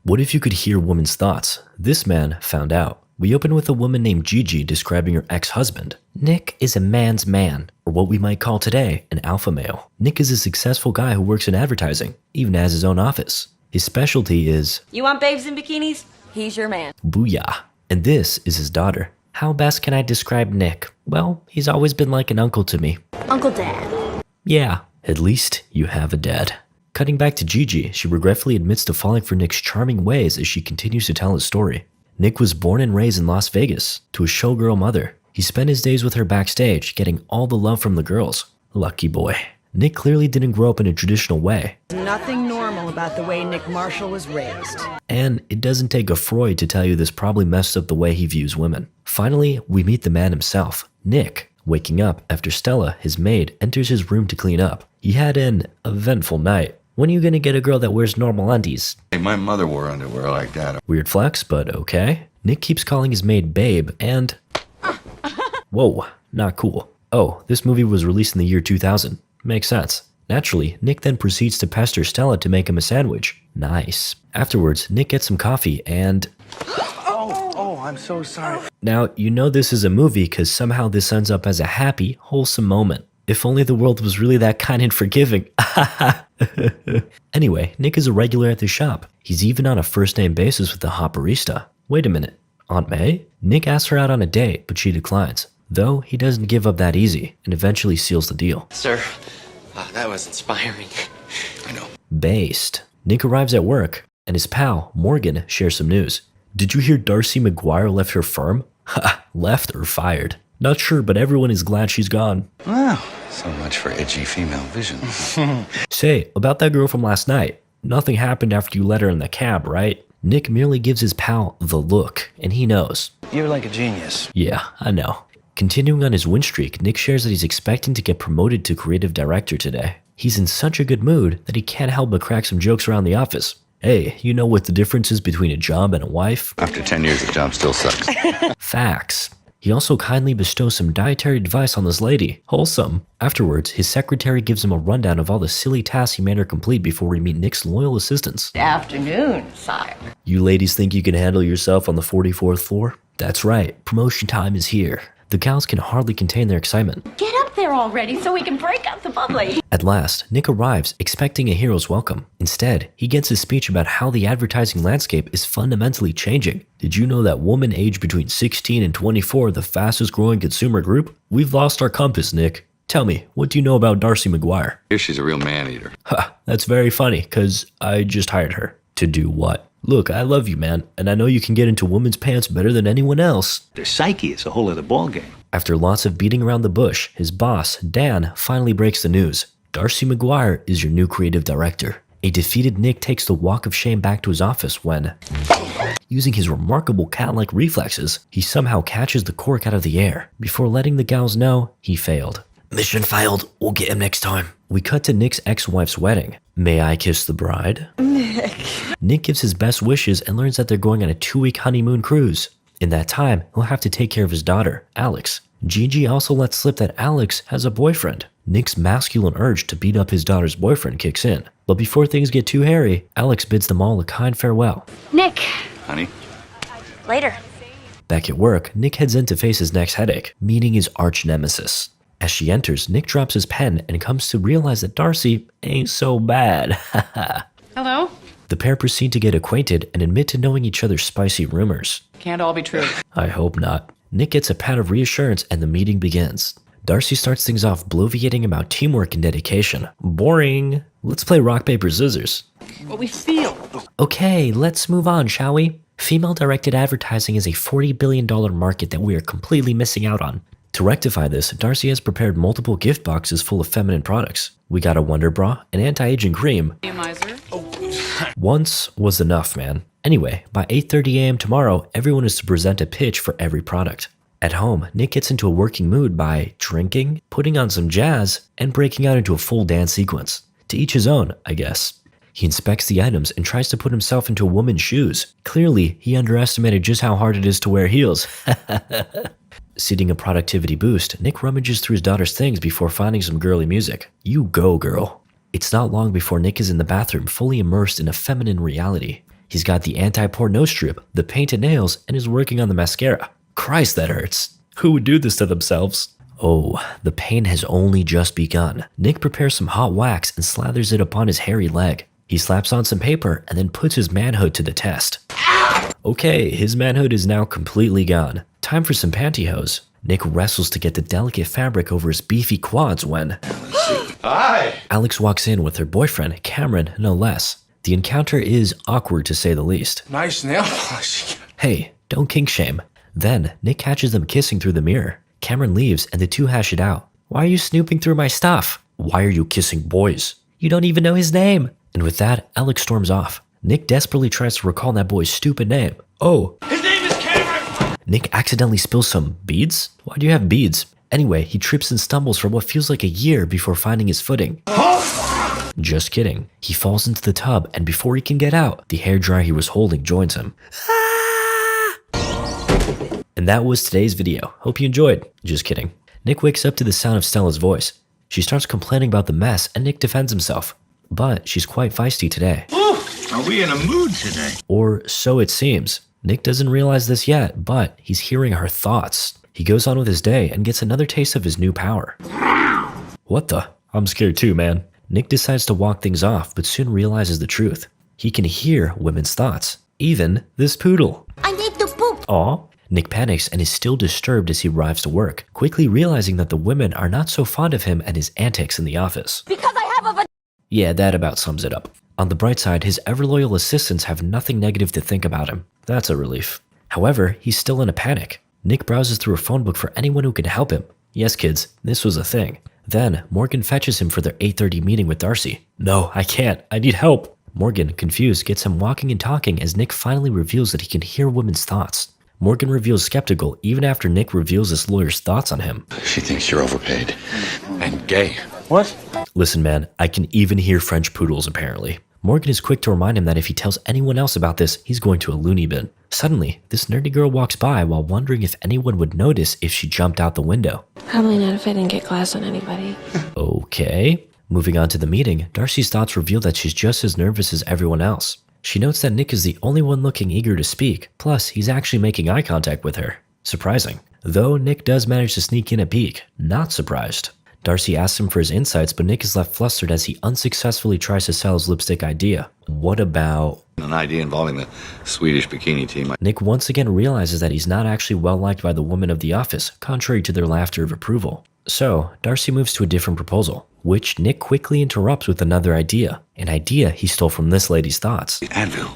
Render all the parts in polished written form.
What if you could hear women's thoughts? This man found out. We open with a woman named Gigi describing her ex-husband. Nick is a man's man, or what we might call today an alpha male. Nick is a successful guy who works in advertising, even has his own office. His specialty is, you want babes in bikinis? He's your man. booyah. And this is his daughter. How best can I describe Nick? Well, he's always been like an uncle to me. Uncle Dad. Yeah, at least you have a dad. Cutting back to Gigi, she regretfully admits to falling for Nick's charming ways as she continues to tell his story. Nick was born and raised in Las Vegas to a showgirl mother. He spent his days with her backstage, getting all the love from the girls. Lucky boy. Nick clearly didn't grow up in a traditional way. Nothing normal about the way Nick Marshall was raised. And it doesn't take a Freud to tell you this probably messed up the way he views women. Finally, we meet the man himself, Nick, waking up after Stella, his maid, enters his room to clean up. He had an eventful night. When are you gonna get a girl that wears normal undies? Hey, my mother wore underwear like that. Weird flex, but okay. Nick keeps calling his maid babe and... Whoa, not cool. Oh, this movie was released in the year 2000. Makes sense. Naturally, Nick then proceeds to pester Stella to make him a sandwich. Nice. Afterwards, Nick gets some coffee and... Oh, I'm so sorry. Now, you know this is a movie because somehow this ends up as a happy, wholesome moment. If only the world was really that kind and forgiving. Anyway, Nick is a regular at the shop. He's even on a first-name basis with the hot barista. Wait a minute. Aunt May? Nick asks her out on a date, but she declines. Though, he doesn't give up that easy and eventually seals the deal. Sir, that was inspiring. I know. Based. Nick arrives at work, and his pal, Morgan, shares some news. Did you hear Darcy McGuire left her firm? Ha, left or fired? Not sure, but everyone is glad she's gone. Wow, so much for edgy female vision. Say, about that girl from last night. Nothing happened after you let her in the cab, right? Nick merely gives his pal the look, and he knows. You're like a genius. Yeah, I know. Continuing on his win streak, Nick shares that he's expecting to get promoted to creative director today. He's in such a good mood that he can't help but crack some jokes around the office. Hey, you know what the difference is between a job and a wife? After 10 years, the job still sucks. Facts. He also kindly bestows some dietary advice on this lady. Wholesome. Afterwards, his secretary gives him a rundown of all the silly tasks he made her complete before we meet Nick's loyal assistants. Afternoon, sire. You ladies think you can handle yourself on the 44th floor? That's right, promotion time is here. The gals can hardly contain their excitement. Get up there already so we can break out the bubbly. At last, Nick arrives, expecting a hero's welcome. Instead, he gets his speech about how the advertising landscape is fundamentally changing. Did you know that women aged between 16 and 24 are the fastest growing consumer group? We've lost our compass, Nick. Tell me, what do you know about Darcy McGuire? Here she's a real man-eater. Ha, that's very funny, cause I just hired her. To do what? Look, I love you, man, and I know you can get into women's pants better than anyone else. Their psyche is a whole other ballgame. After lots of beating around the bush, his boss, Dan, finally breaks the news. Darcy McGuire is your new creative director. A defeated Nick takes the walk of shame back to his office when, using his remarkable cat-like reflexes, he somehow catches the cork out of the air. Before letting the gals know, he failed. Mission failed. We'll get him next time. We cut to Nick's ex-wife's wedding. May I kiss the bride? Nick gives his best wishes and learns that they're going on a 2-week honeymoon cruise. In that time, he'll have to take care of his daughter, Alex. Gigi also lets slip that Alex has a boyfriend. Nick's masculine urge to beat up his daughter's boyfriend kicks in. But before things get too hairy, Alex bids them all a kind farewell. Nick. Honey? Later. Back at work, Nick heads in to face his next headache, meeting his arch nemesis. As she enters, Nick drops his pen and comes to realize that Darcy ain't so bad. Hello? The pair proceed to get acquainted and admit to knowing each other's spicy rumors. Can't all be true. I hope not. Nick gets a pat of reassurance and the meeting begins. Darcy starts things off bloviating about teamwork and dedication. Boring. Let's play rock, paper, scissors. What we feel. Okay, let's move on, shall we? Female-directed advertising is a $40 billion market that we are completely missing out on. To rectify this, Darcy has prepared multiple gift boxes full of feminine products. We got a Wonder Bra, an anti-aging cream. Once was enough, man. Anyway, by 8:30 a.m. tomorrow, everyone is to present a pitch for every product. At home, Nick gets into a working mood by drinking, putting on some jazz, and breaking out into a full dance sequence. To each his own, I guess. He inspects the items and tries to put himself into a woman's shoes. Clearly, he underestimated just how hard it is to wear heels. Seeing a productivity boost, Nick rummages through his daughter's things before finding some girly music. You go, girl. It's not long before Nick is in the bathroom fully immersed in a feminine reality. He's got the anti-pore nose strip, the painted nails, and is working on the mascara. Christ, that hurts. Who would do this to themselves? Oh, the pain has only just begun. Nick prepares some hot wax and slathers it upon his hairy leg. He slaps on some paper and then puts his manhood to the test. Okay, his manhood is now completely gone. Time for some pantyhose. Nick wrestles to get the delicate fabric over his beefy quads when... Hi! Alex walks in with her boyfriend, Cameron, no less. The encounter is awkward to say the least. Nice nail polish. Hey, don't kink shame. Then, Nick catches them kissing through the mirror. Cameron leaves and the two hash it out. Why are you snooping through my stuff? Why are you kissing boys? You don't even know his name. And with that, Alex storms off. Nick desperately tries to recall that boy's stupid name. Oh. His name is Cameron! Nick accidentally spills some beads? Why do you have beads? Anyway, he trips and stumbles for what feels like a year before finding his footing. Just kidding. He falls into the tub, and before he can get out, the hairdryer he was holding joins him. And that was today's video. Hope you enjoyed. Just kidding. Nick wakes up to the sound of Stella's voice. She starts complaining about the mess, and Nick defends himself. But she's quite feisty today. Are we in a mood today? Or so it seems. Nick doesn't realize this yet, but he's hearing her thoughts. He goes on with his day and gets another taste of his new power. What the? I'm scared too, man. Nick decides to walk things off, but soon realizes the truth. He can hear women's thoughts. Even this poodle. I need to poop. Aw. Nick panics and is still disturbed as he arrives to work, quickly realizing that the women are not so fond of him and his antics in the office. Because I have a Yeah, that about sums it up. On the bright side, his ever-loyal assistants have nothing negative to think about him. That's a relief. However, he's still in a panic. Nick browses through a phone book for anyone who can help him. Yes, kids, this was a thing. Then, Morgan fetches him for their 8:30 meeting with Darcy. No, I can't. I need help. Morgan, confused, gets him walking and talking as Nick finally reveals that he can hear women's thoughts. Morgan reveals skeptical even after Nick reveals his lawyer's thoughts on him. She thinks you're overpaid. And gay. What? Listen, man, I can even hear French poodles apparently. Morgan is quick to remind him that if he tells anyone else about this, he's going to a loony bin. Suddenly, this nerdy girl walks by while wondering if anyone would notice if she jumped out the window. Probably not if I didn't get glass on anybody. Okay. Moving on to the meeting, Darcy's thoughts reveal that she's just as nervous as everyone else. She notes that Nick is the only one looking eager to speak, plus he's actually making eye contact with her. Surprising. Though Nick does manage to sneak in a peek, not surprised. Darcy asks him for his insights, but Nick is left flustered as he unsuccessfully tries to sell his lipstick idea. What about... An idea involving the Swedish bikini team. Nick once again realizes that he's not actually well liked by the women of the office, contrary to their laughter of approval. So, Darcy moves to a different proposal, which Nick quickly interrupts with another idea. An idea he stole from this lady's thoughts. Advil.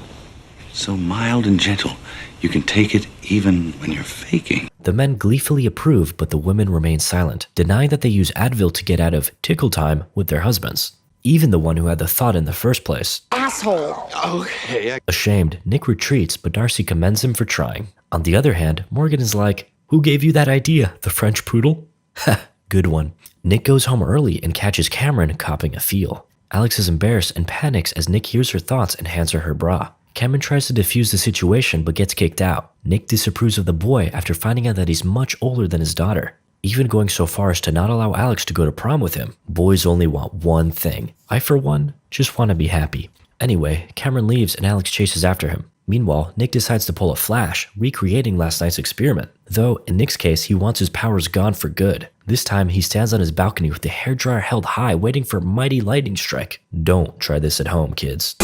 So mild and gentle. You can take it even when you're faking. The men gleefully approve, but the women remain silent, denying that they use Advil to get out of tickle time with their husbands. Even the one who had the thought in the first place. Asshole. Okay, Ashamed, Nick retreats, but Darcy commends him for trying. On the other hand, Morgan is like, "Who gave you that idea? The French poodle?" Ha, good one. Nick goes home early and catches Cameron copping a feel. Alex is embarrassed and panics as Nick hears her thoughts and hands her her bra. Cameron tries to defuse the situation but gets kicked out. Nick disapproves of the boy after finding out that he's much older than his daughter, even going so far as to not allow Alex to go to prom with him. Boys only want one thing. I, for one, just want to be happy. Anyway, Cameron leaves and Alex chases after him. Meanwhile, Nick decides to pull a flash, recreating last night's experiment. Though, in Nick's case, he wants his powers gone for good. This time, he stands on his balcony with the hairdryer held high, waiting for a mighty lightning strike. Don't try this at home, kids.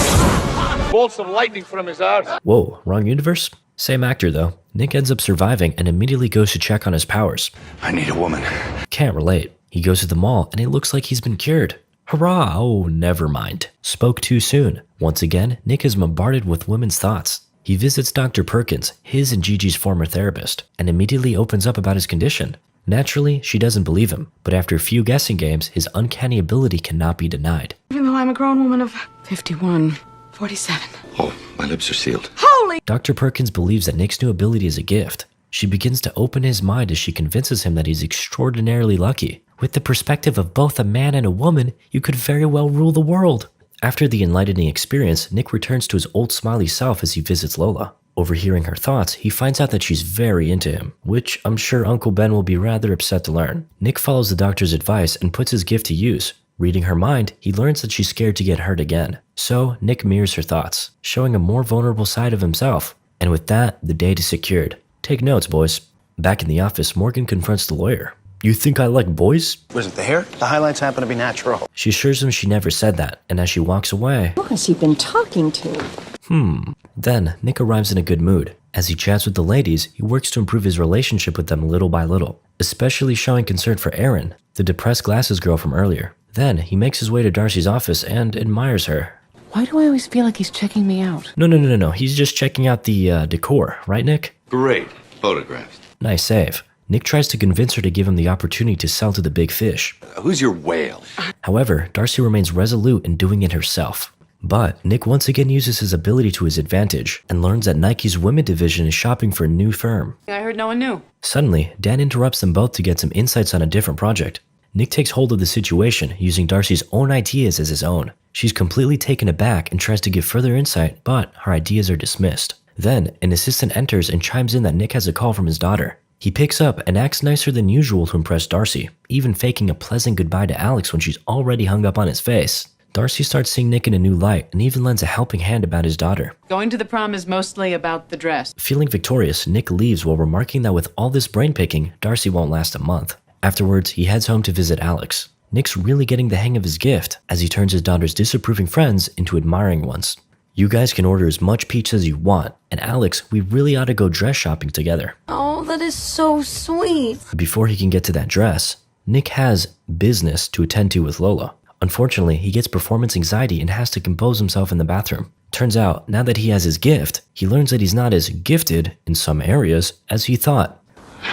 Bolts of lightning from his arse. Whoa, wrong universe? Same actor, though. Nick ends up surviving and immediately goes to check on his powers. I need a woman. Can't relate. He goes to the mall and it looks like he's been cured. Hurrah! Oh, never mind. Spoke too soon. Once again, Nick is bombarded with women's thoughts. He visits Dr. Perkins, his and Gigi's former therapist, and immediately opens up about his condition. Naturally, she doesn't believe him, but after a few guessing games, his uncanny ability cannot be denied. Even though I'm a grown woman of 51, 47. Oh, my lips are sealed. Holy! Dr. Perkins believes that Nick's new ability is a gift. She begins to open his mind as she convinces him that he's extraordinarily lucky. With the perspective of both a man and a woman, you could very well rule the world. After the enlightening experience, Nick returns to his old smiley self as he visits Lola. Overhearing her thoughts, he finds out that she's very into him, which I'm sure Uncle Ben will be rather upset to learn. Nick follows the doctor's advice and puts his gift to use. Reading her mind, he learns that she's scared to get hurt again. So Nick mirrors her thoughts, showing a more vulnerable side of himself. And with that, the date is secured. Take notes, boys. Back in the office, Morgan confronts the lawyer. You think I like boys? Was it the hair? The highlights happen to be natural. She assures him she never said that, and as she walks away... Who has he been talking to? Then, Nick arrives in a good mood. As he chats with the ladies, he works to improve his relationship with them little by little, especially showing concern for Erin, the depressed glasses girl from earlier. Then, he makes his way to Darcy's office and admires her. Why do I always feel like he's checking me out? No. He's just checking out the decor, right, Nick? Great photographs. Nice save. Nick tries to convince her to give him the opportunity to sell to the big fish. Who's your whale? However, Darcy remains resolute in doing it herself. But Nick once again uses his ability to his advantage and learns that Nike's women division is shopping for a new firm. I heard no one knew. Suddenly, Dan interrupts them both to get some insights on a different project. Nick takes hold of the situation, using Darcy's own ideas as his own. She's completely taken aback and tries to give further insight, but her ideas are dismissed. Then, an assistant enters and chimes in that Nick has a call from his daughter. He picks up and acts nicer than usual to impress Darcy, even faking a pleasant goodbye to Alex when she's already hung up on his face. Darcy starts seeing Nick in a new light and even lends a helping hand about his daughter. Going to the prom is mostly about the dress. Feeling victorious, Nick leaves while remarking that with all this brain picking, Darcy won't last a month. Afterwards, he heads home to visit Alex. Nick's really getting the hang of his gift as he turns his daughter's disapproving friends into admiring ones. You guys can order as much pizza as you want, and Alex, we really ought to go dress shopping together. Oh, that is so sweet. Before he can get to that dress, Nick has business to attend to with Lola. Unfortunately, he gets performance anxiety and has to compose himself in the bathroom. Turns out, now that he has his gift, he learns that he's not as gifted in some areas as he thought.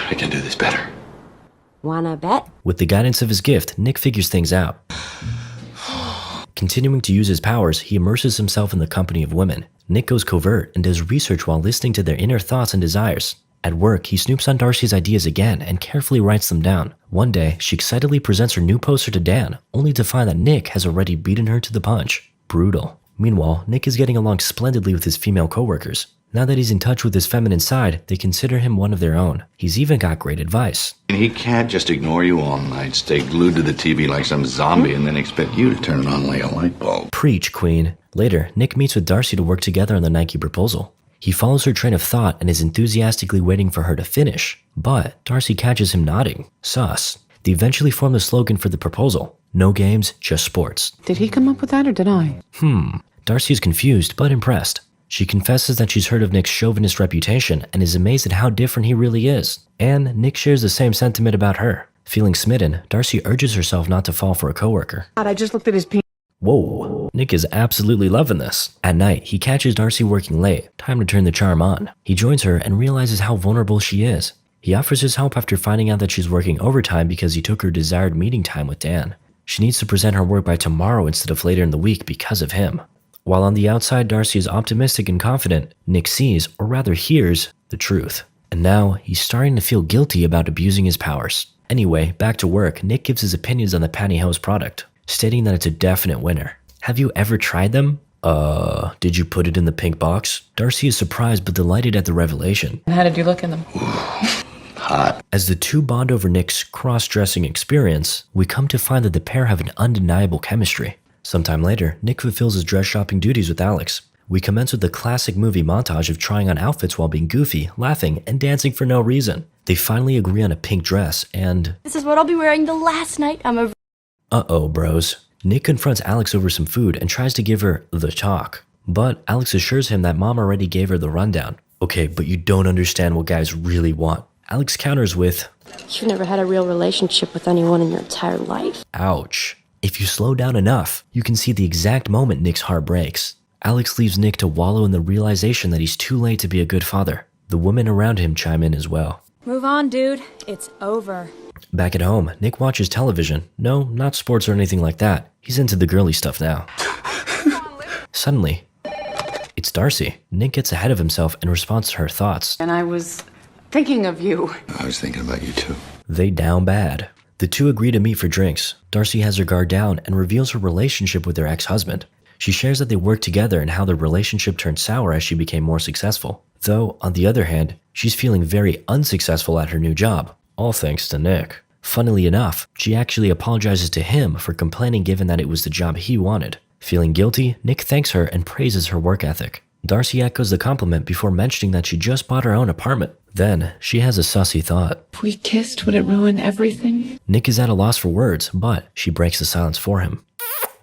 I can do this better. Wanna bet? With the guidance of his gift, Nick figures things out. Continuing to use his powers, he immerses himself in the company of women. Nick goes covert and does research while listening to their inner thoughts and desires. At work, he snoops on Darcy's ideas again and carefully writes them down. One day, she excitedly presents her new poster to Dan, only to find that Nick has already beaten her to the punch. Brutal. Meanwhile, Nick is getting along splendidly with his female coworkers. Now that he's in touch with his feminine side, they consider him one of their own. He's even got great advice. And he can't just ignore you all night, stay glued to the TV like some zombie, and then expect you to turn it on like a light bulb. Preach, queen. Later, Nick meets with Darcy to work together on the Nike proposal. He follows her train of thought and is enthusiastically waiting for her to finish. But Darcy catches him nodding. Sus. They eventually form the slogan for the proposal. No games, just sports. Did he come up with that or did I? Darcy is confused but impressed. She confesses that she's heard of Nick's chauvinist reputation and is amazed at how different he really is. And Nick shares the same sentiment about her. Feeling smitten, Darcy urges herself not to fall for a coworker. God, I just looked at his penis. Whoa, Nick is absolutely loving this. At night, he catches Darcy working late. Time to turn the charm on. He joins her and realizes how vulnerable she is. He offers his help after finding out that she's working overtime because he took her desired meeting time with Dan. She needs to present her work by tomorrow instead of later in the week because of him. While on the outside, Darcy is optimistic and confident, Nick sees, or rather hears, the truth. And now, he's starting to feel guilty about abusing his powers. Anyway, back to work, Nick gives his opinions on the pantyhose product, stating that it's a definite winner. Have you ever tried them? Did you put it in the pink box? Darcy is surprised but delighted at the revelation. And how did you look in them? Hot. As the two bond over Nick's cross-dressing experience, we come to find that the pair have an undeniable chemistry. Sometime later, Nick fulfills his dress shopping duties with Alex. We commence with the classic movie montage of trying on outfits while being goofy, laughing, and dancing for no reason. They finally agree on a pink dress, and... This is what I'll be wearing the last night I'm a... Uh-oh, bros. Nick confronts Alex over some food and tries to give her the talk. But Alex assures him that mom already gave her the rundown. Okay, but you don't understand what guys really want. Alex counters with... You've never had a real relationship with anyone in your entire life. Ouch. If you slow down enough, you can see the exact moment Nick's heart breaks. Alex leaves Nick to wallow in the realization that he's too late to be a good father. The women around him chime in as well. Move on, dude. It's over. Back at home, Nick watches television. No, not sports or anything like that. He's into the girly stuff now. Suddenly, it's Darcy. Nick gets ahead of himself and responds to her thoughts. And I was thinking of you. I was thinking about you too. They down bad. The two agree to meet for drinks. Darcy has her guard down and reveals her relationship with her ex-husband. She shares that they worked together and how their relationship turned sour as she became more successful. Though, on the other hand, she's feeling very unsuccessful at her new job, all thanks to Nick. Funnily enough, she actually apologizes to him for complaining given that it was the job he wanted. Feeling guilty, Nick thanks her and praises her work ethic. Darcy echoes the compliment before mentioning that she just bought her own apartment. Then, she has a sussy thought. If we kissed, would it ruin everything? Nick is at a loss for words, but she breaks the silence for him.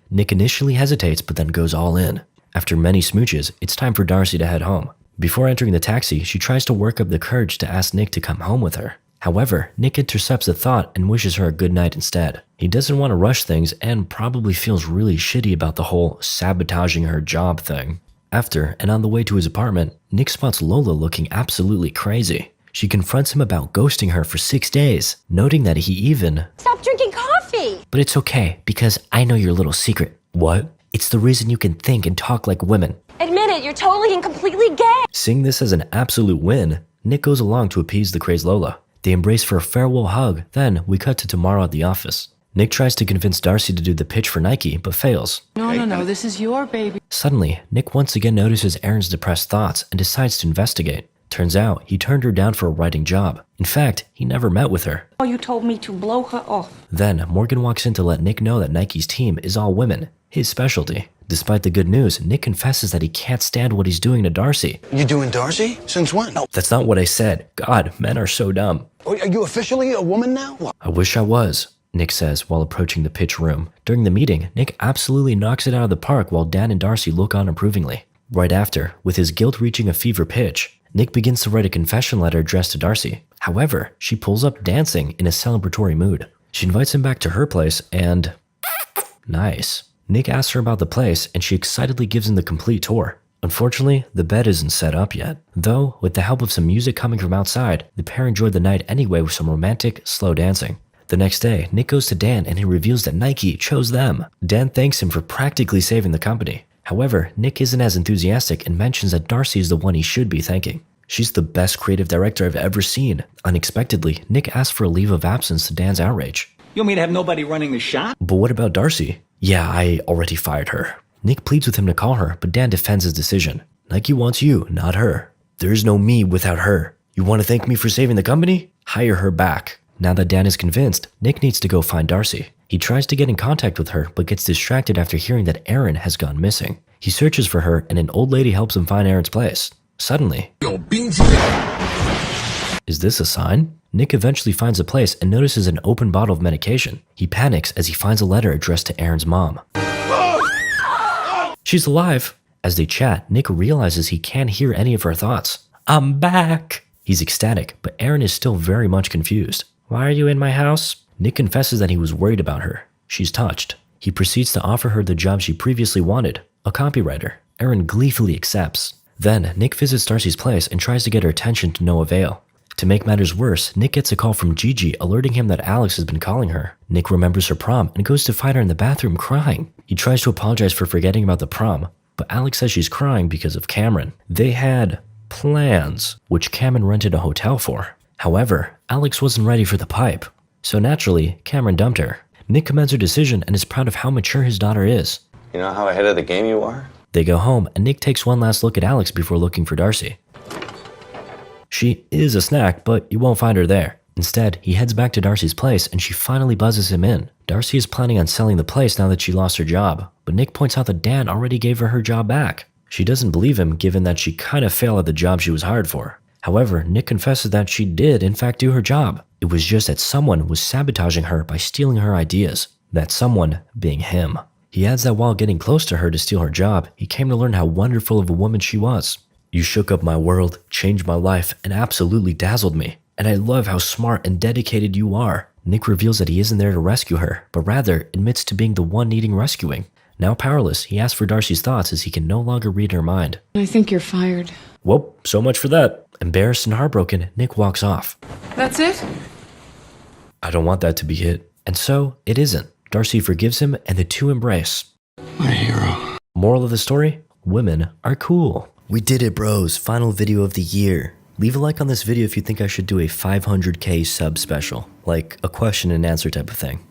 Nick initially hesitates but then goes all in. After many smooches, it's time for Darcy to head home. Before entering the taxi, she tries to work up the courage to ask Nick to come home with her. However, Nick intercepts the thought and wishes her a good night instead. He doesn't want to rush things and probably feels really shitty about the whole sabotaging her job thing. After, and on the way to his apartment, Nick spots Lola looking absolutely crazy. She confronts him about ghosting her for 6 days, noting that he even— Stop drinking coffee! But it's okay, because I know your little secret. What? It's the reason you can think and talk like women. Admit it, you're totally and completely gay! Seeing this as an absolute win, Nick goes along to appease the crazed Lola. They embrace for a farewell hug, then we cut to tomorrow at the office. Nick tries to convince Darcy to do the pitch for Nike, but fails. No, this is your baby. Suddenly, Nick once again notices Erin's depressed thoughts and decides to investigate. Turns out, he turned her down for a writing job. In fact, he never met with her. Oh, you told me to blow her off. Then, Morgan walks in to let Nick know that Nike's team is all women, his specialty. Despite the good news, Nick confesses that he can't stand what he's doing to Darcy. You doing Darcy? Since when? No. That's not what I said. God, men are so dumb. Are you officially a woman now? I wish I was, Nick says while approaching the pitch room. During the meeting, Nick absolutely knocks it out of the park while Dan and Darcy look on approvingly. Right after, with his guilt reaching a fever pitch, Nick begins to write a confession letter addressed to Darcy. However, she pulls up dancing in a celebratory mood. She invites him back to her place and— nice. Nick asks her about the place and she excitedly gives him the complete tour. Unfortunately, the bed isn't set up yet. Though, with the help of some music coming from outside, the pair enjoyed the night anyway with some romantic, slow dancing. The next day, Nick goes to Dan and he reveals that Nike chose them. Dan thanks him for practically saving the company. However, Nick isn't as enthusiastic and mentions that Darcy is the one he should be thanking. She's the best creative director I've ever seen. Unexpectedly, Nick asks for a leave of absence to Dan's outrage. You want me to have nobody running the shop? But what about Darcy? Yeah, I already fired her. Nick pleads with him to call her, but Dan defends his decision. Nike wants you, not her. There's no me without her. You want to thank me for saving the company? Hire her back. Now that Dan is convinced, Nick needs to go find Darcy. He tries to get in contact with her, but gets distracted after hearing that Erin has gone missing. He searches for her, and an old lady helps him find Erin's place. Suddenly— is this a sign? Nick eventually finds a place and notices an open bottle of medication. He panics as he finds a letter addressed to Erin's mom. She's alive! As they chat, Nick realizes he can't hear any of her thoughts. I'm back! He's ecstatic, but Erin is still very much confused. Why are you in my house? Nick confesses that he was worried about her. She's touched. He proceeds to offer her the job she previously wanted, a copywriter. Erin gleefully accepts. Then, Nick visits Darcy's place and tries to get her attention to no avail. To make matters worse, Nick gets a call from Gigi alerting him that Alex has been calling her. Nick remembers her prom and goes to find her in the bathroom crying. He tries to apologize for forgetting about the prom, but Alex says she's crying because of Cameron. They had plans, which Cameron rented a hotel for. However, Alex wasn't ready for the pipe. So naturally, Cameron dumped her. Nick commends her decision and is proud of how mature his daughter is. You know how ahead of the game you are? They go home and Nick takes one last look at Alex before looking for Darcy. She is a snack, but you won't find her there. Instead, he heads back to Darcy's place and she finally buzzes him in. Darcy is planning on selling the place now that she lost her job, but Nick points out that Dan already gave her job back. She doesn't believe him given that she kind of failed at the job she was hired for. However, Nick confesses that she did in fact do her job. It was just that someone was sabotaging her by stealing her ideas. That someone being him. He adds that while getting close to her to steal her job, he came to learn how wonderful of a woman she was. You shook up my world, changed my life, and absolutely dazzled me. And I love how smart and dedicated you are. Nick reveals that he isn't there to rescue her, but rather admits to being the one needing rescuing. Now powerless, he asks for Darcy's thoughts as he can no longer read her mind. I think you're fired. Well, so much for that. Embarrassed and heartbroken, Nick walks off. That's it? I don't want that to be it. And so, it isn't. Darcy forgives him and the two embrace. My hero. Moral of the story? Women are cool. We did it, bros. Final video of the year. Leave a like on this video if you think I should do a 500k sub special, like a question and answer type of thing.